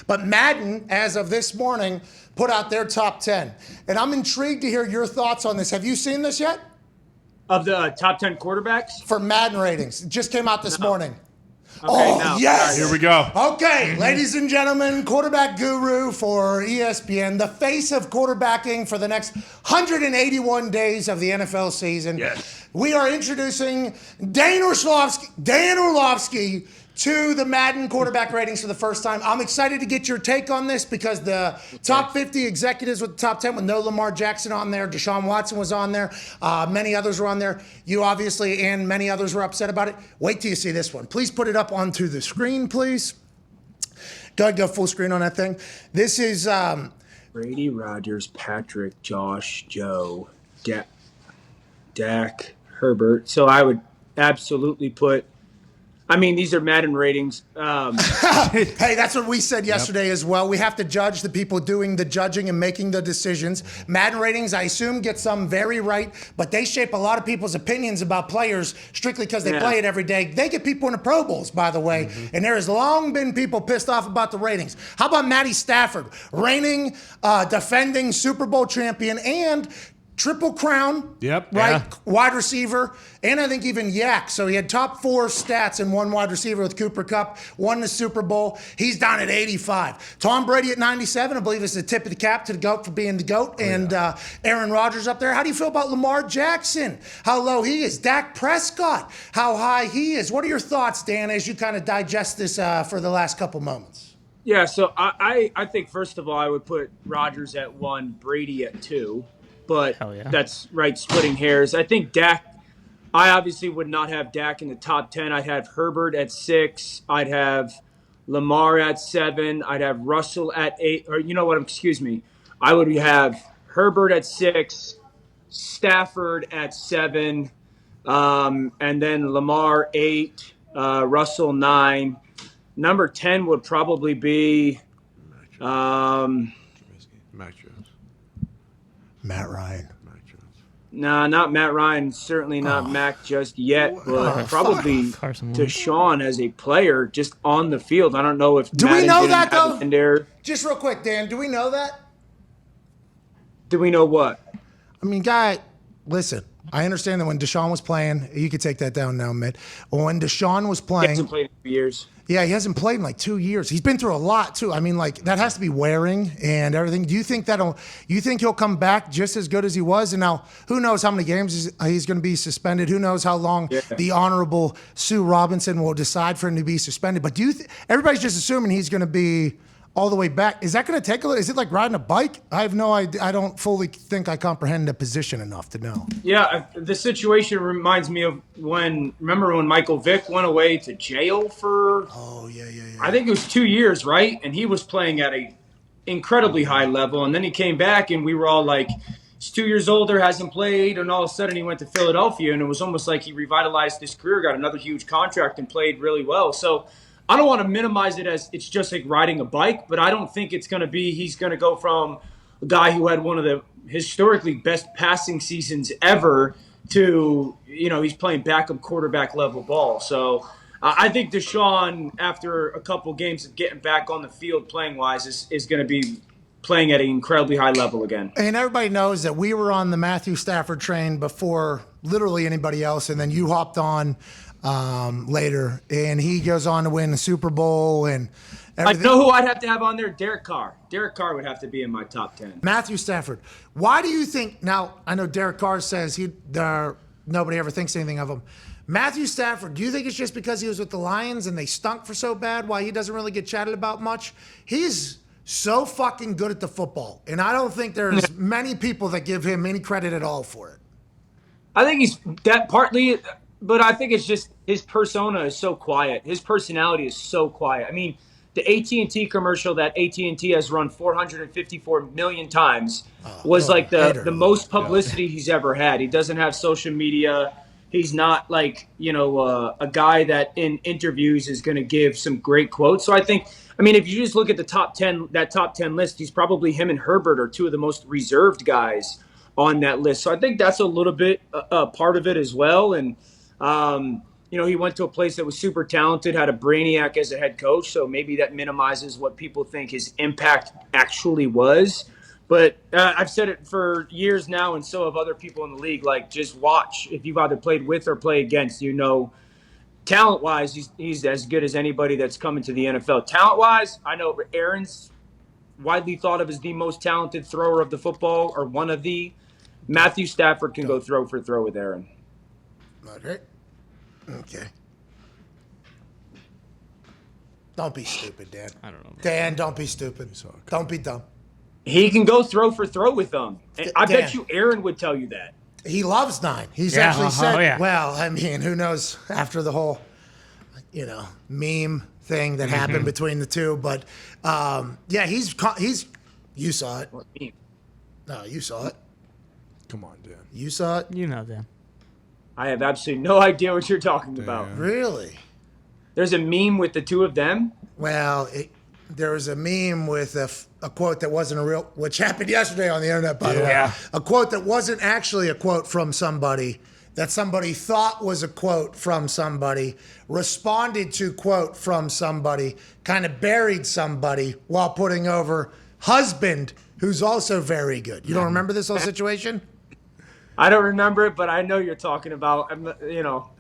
But Madden, as of this morning, put out their top 10. And I'm intrigued to hear your thoughts on this. Have you seen this yet? Of the top 10 quarterbacks? For Madden ratings. It just came out this morning. Okay, no. Yes. Here we go. Okay, ladies and gentlemen, quarterback guru for ESPN, the face of quarterbacking for the next 181 days of the NFL season. Yes. We are introducing Dahn Orlovsky to the Madden quarterback ratings for the first time. I'm excited to get your take on this because the top 50 executives with the top 10 with no Lamar Jackson on there. Deshaun Watson was on there. Many others were on there. You obviously and many others were upset about it. Wait till you see this one. Please put it up onto the screen, please. Go ahead, go full screen on that thing. This is Brady, Rodgers, Patrick, Josh, Joe, Dak, Herbert. So I would absolutely put – I mean, these are Madden ratings. Hey, that's what we said yesterday as well. We have to judge the people doing the judging and making the decisions. Madden ratings, I assume, get some very right, but they shape a lot of people's opinions about players strictly because they play it every day. They get people into Pro Bowls, by the way, and there has long been people pissed off about the ratings. How about Matty Stafford, reigning, defending Super Bowl champion and Triple Crown, wide receiver, and I think even Yak. So he had top 4 stats in one wide receiver with Cooper Kupp, won the Super Bowl. He's down at 85. Tom Brady at 97, I believe is the tip of the cap to the GOAT for being the GOAT. And Aaron Rodgers up there. How do you feel about Lamar Jackson? How low he is? Dak Prescott, how high he is? What are your thoughts, Dan, as you kind of digest this for the last couple moments? Yeah, so I think, first of all, I would put Rodgers at 1, Brady at 2. But that's right, splitting hairs. I think Dak, I obviously would not have Dak in the top 10. I'd have Herbert at 6. I'd have Lamar at 7. I'd have Russell at 8. Or you know what, excuse me. I would have Herbert at 6, Stafford at 7, and then Lamar 8, Russell 9. Number 10 would probably be Matt Ryan. Nah, not Matt Ryan. Certainly not Mac just yet. But probably Deshaun as a player just on the field. I don't know if Do we know that, though? Just real quick, Dan, do we know that? Do we know what? I mean, guy, listen, I understand that when Deshaun was playing, you could take that down now, Mitt. When Deshaun was playing. He hasn't played in 2 years. Yeah, he hasn't played in like 2 years. He's been through a lot too. I mean, like that has to be wearing and everything. Do you think you think he'll come back just as good as he was? And now, who knows how many games he's going to be suspended? Who knows how long the Honorable Sue Robinson will decide for him to be suspended? But everybody's just assuming he's going to be all the way back. Is that going to take is it like riding a bike? I have no idea. I don't fully think I comprehend the position enough to know. Yeah, the situation reminds me of remember when Michael Vick went away to jail for, I think it was 2 years, right? And he was playing at a incredibly high level. And then he came back and we were all like, he's 2 years older, hasn't played. And all of a sudden he went to Philadelphia and it was almost like he revitalized his career, got another huge contract and played really well. So I don't want to minimize it as it's just like riding a bike, but I don't think it's going to be he's going to go from a guy who had one of the historically best passing seasons ever to, he's playing backup quarterback level ball. So I think Deshaun, after a couple games of getting back on the field playing wise, is going to be playing at an incredibly high level again. And everybody knows that we were on the Matthew Stafford train before literally anybody else, and then you hopped on later, and he goes on to win the Super Bowl and everything. I know who I'd have to have on there. Derek Carr. Derek Carr would have to be in my top 10. Matthew Stafford. Why do you think? Now I know Derek Carr says nobody ever thinks anything of him. Matthew Stafford. Do you think it's just because he was with the Lions and they stunk for so bad? Why he doesn't really get chatted about much? He's so fucking good at the football, and I don't think there's many people that give him any credit at all for it. I think he's that partly. But I think it's just his persona is so quiet. His personality is so quiet. I mean, the AT&T commercial that AT&T has run 454 million times was the most publicity he's ever had. He doesn't have social media. He's not like, a guy that in interviews is going to give some great quotes. So I think, if you just look at the top 10 list, he's probably him and Herbert are two of the most reserved guys on that list. So I think that's a little bit part of it as well. And he went to a place that was super talented, had a brainiac as a head coach. So maybe that minimizes what people think his impact actually was. But I've said it for years now, and so have other people in the league. Like, just watch. If you've either played with or play against, talent-wise, he's as good as anybody that's coming to the NFL. Talent-wise, I know Aaron's widely thought of as the most talented thrower of the football, or one of the. Matthew Stafford can go throw for throw with Aaron. Okay. Don't be stupid, Dan. I don't know. Dan, don't be stupid. Don't be dumb. He can go throw for throw with them. And I bet you Aaron would tell you that. He loves 9. He's actually said, yeah. well, I mean, who knows after the whole, meme thing that happened between the two. But, yeah, he's you saw it. No, you saw it. Come on, Dan. You saw it? You know them. I have absolutely no idea what you're talking about. Really? There's a meme with the two of them? Well, there was a meme with a quote that wasn't a real, which happened yesterday on the internet, by the way. A quote that wasn't actually a quote from somebody, that somebody thought was a quote from somebody, responded to quote from somebody, kind of buried somebody while putting over husband, who's also very good. You don't remember this whole situation? I don't remember it, but I know you're talking about,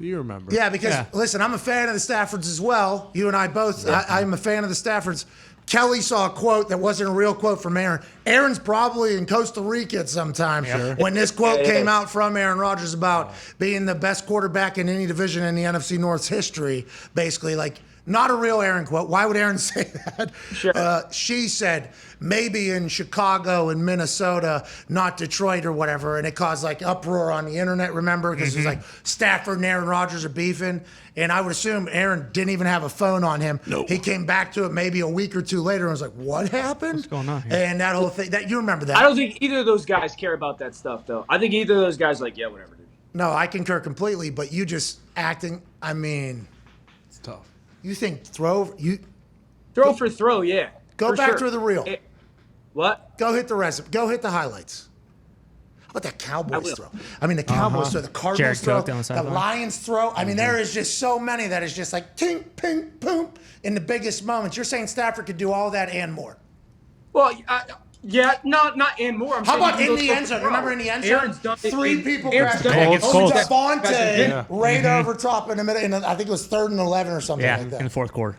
You remember. Yeah, because, listen, I'm a fan of the Staffords as well. You and I both, I'm a fan of the Staffords. Kelly saw a quote that wasn't a real quote from Aaron. Aaron's probably in Costa Rica at some time when this quote came out from Aaron Rodgers about being the best quarterback in any division in the NFC North's history, basically. Like, not a real Aaron quote. Why would Aaron say that? Sure. She said, maybe in Chicago and Minnesota, not Detroit or whatever. And it caused like uproar on the internet, remember? Because it was like Stafford and Aaron Rodgers are beefing. And I would assume Aaron didn't even have a phone on him. No. He came back to it maybe a week or two later and was like, what happened? What's going on here? And that whole thing, you remember that. I don't think either of those guys care about that stuff, though. I think either of those guys are like, yeah, whatever, dude. No, I concur completely, but you just acting, It's tough. you think throw for throw, yeah. Go for back sure. to the reel. What? Go hit the highlights. How about that Cowboys throw? The Cowboys throw, the Cardinals Jared throw, Cook down the the sideline. Lions throw. There is just so many that is just like ting, ping, boom in the biggest moments. You're saying Stafford could do all that and more. Well, yeah, not and more. How about in the end zone? Remember in the end zone? Aaron's done it. 3 people Aaron's grabbed done it. it. Colts. Devontae right over top in the middle. I think it was 3rd and 11 or something like that. In the fourth quarter.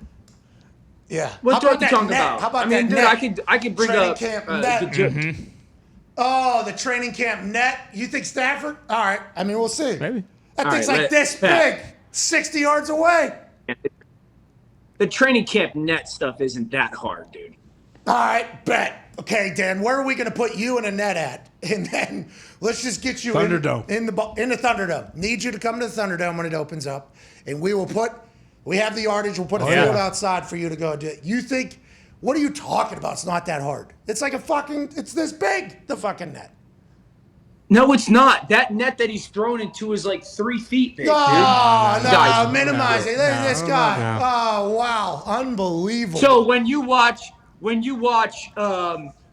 Yeah. What How are you about talking that net? about? How about that dude, net? I could bring Training up camp net. Oh, the training camp net. You think Stafford? All right. We'll see. Maybe. That All thing's right, like this big, 60 yards away. The training camp net stuff isn't that hard, dude. All right, bet. Okay, Dan, where are we going to put you in a net at? And then let's just get you Thunderdome. in the Thunderdome. Need you to come to the Thunderdome when it opens up. And we have the yardage. We'll put a field outside for you to go do it. You think, what are you talking about? It's not that hard. It's like it's this big, the fucking net. No, it's not. That net that he's thrown into is like 3 feet big. No, minimize it. Look at this guy. No. Oh, wow. Unbelievable. So when you watch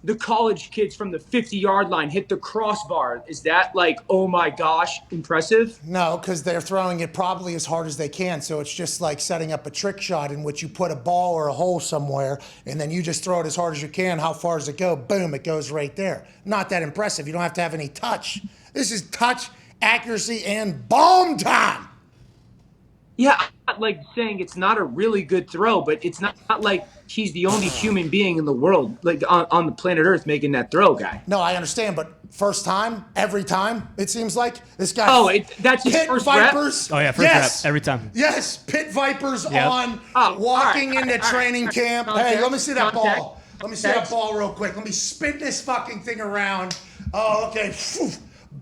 the college kids from the 50-yard line hit the crossbar, is that like, oh my gosh, impressive? No, because they're throwing it probably as hard as they can. So it's just like setting up a trick shot in which you put a ball or a hole somewhere, and then you just throw it as hard as you can. How far does it go? Boom, it goes right there. Not that impressive. You don't have to have any touch. This is touch, accuracy, and bomb time. Yeah, I'm not like saying it's not a really good throw, but it's not like he's the only human being in the world, like on the planet Earth, making that throw, guy. No, I understand, but first time, every time, it seems like this guy. Oh, that's his Pit first Vipers. Oh, yeah, first rep, every time. Yes, Pit Vipers Yep. on all walking right, into training camp. Context, Hey, let me see that context, ball. Let me see that ball real quick. Let me spin this fucking thing around. Oh, okay. Phew.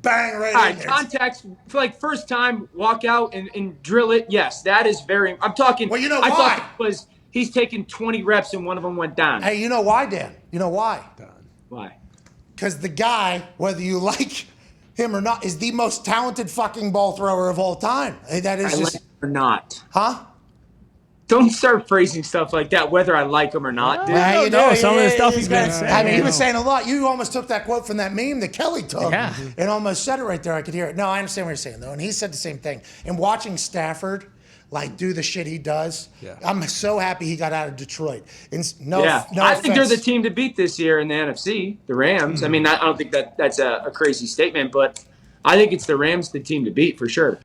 Bang right All in right, there. context for like first time, walk out and drill it. Yes, that is very. I'm talking. Well, you know I why? thought it was he's taken 20 reps and one of them went down. Hey, you know why, Dan? You know why? Why? Because the guy, whether you like him or not, is the most talented fucking ball thrower of all time. Hey, that is I just. like him or not. Huh? Don't start phrasing stuff like that, whether I like him or not, dude. Well, you know, know, some of the stuff he's been saying. He was saying a lot. You almost took that quote from that meme that Kelly took and almost said it right there. I could hear it. No, I understand what you're saying, though. And he said the same thing. And watching Stafford, like do the shit he does. Yeah. I'm so happy he got out of Detroit. I think they're offense. the team to beat this year in the NFC, the Rams. I mean, I don't think that's a crazy statement, but I think it's the Rams the team to beat for sure.